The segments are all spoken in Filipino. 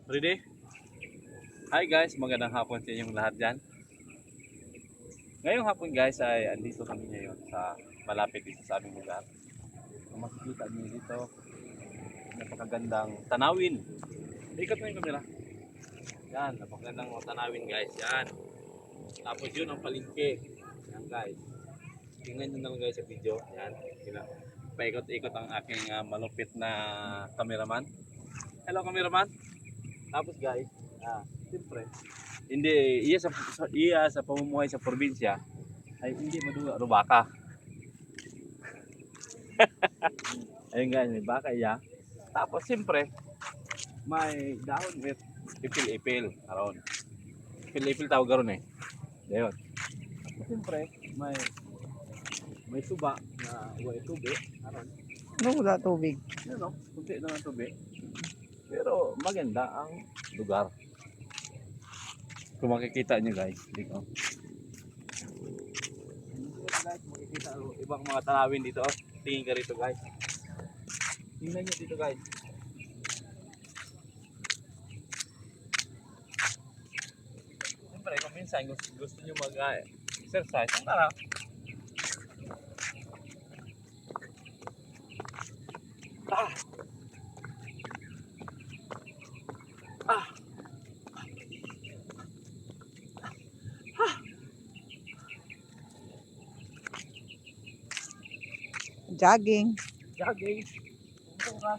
Ready? Hi guys, magandang hapon sa inyong lahat dyan. Ngayong hapon guys ay andito kami ngayon sa malapit dito sa aming lugar. Kung makikita niyo dito, napakagandang tanawin. Ikot mo yung camera. Yan, napakagandang tanawin guys. Yan. Tapos yun ang palengke. Yan guys. Tingnan nyo naman guys sa video. Yan. Paikot-ikot ang aking malupit na cameraman. Hello cameraman. Tapos guys, siyempre, hindi iya sa pamumuhay sa probinsya ay hindi maduga baka. Ayun guys, may baka iya. Tapos siyempre, may dahon with ipil-ipil aron. Ipil-ipil tawag garon eh. Ayun. Tapos siyempre, may suba na way tubig aron. No, wala tubig. Yun no, kunti na ng tubig. Pero maganda ang lugar. Kung makikita nyo guys, dito. Guys, makikita ibang mga tanawin dito. Tingin ka rito guys. Tingnan nyo dito guys. Siyempre kung minsan gusto nyo mag-exercise, tara. Jogging. Jogging. Punto ka.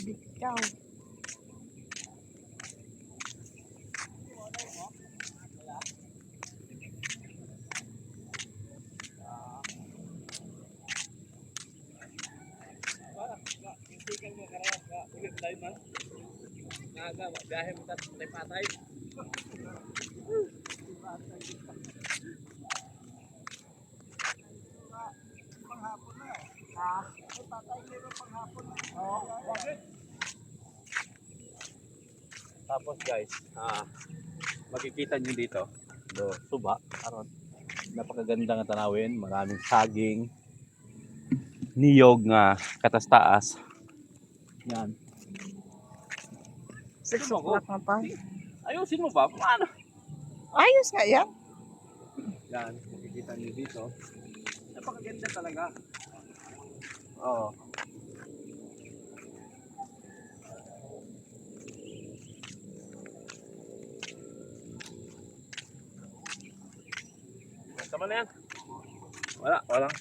Bikaw. Biyahe mo tayo patay. Tapos guys, makikita nyo dito, suba, aron. Napakaganda nga tanawin, maraming saging, niyog nga katastaas. Yan. 6 o'clock na pa. Ayusin mo ba? Paano? Ayos nga yan. Yan, makikita nyo dito. Napakaganda talaga. Oo. Sama na yan. Walang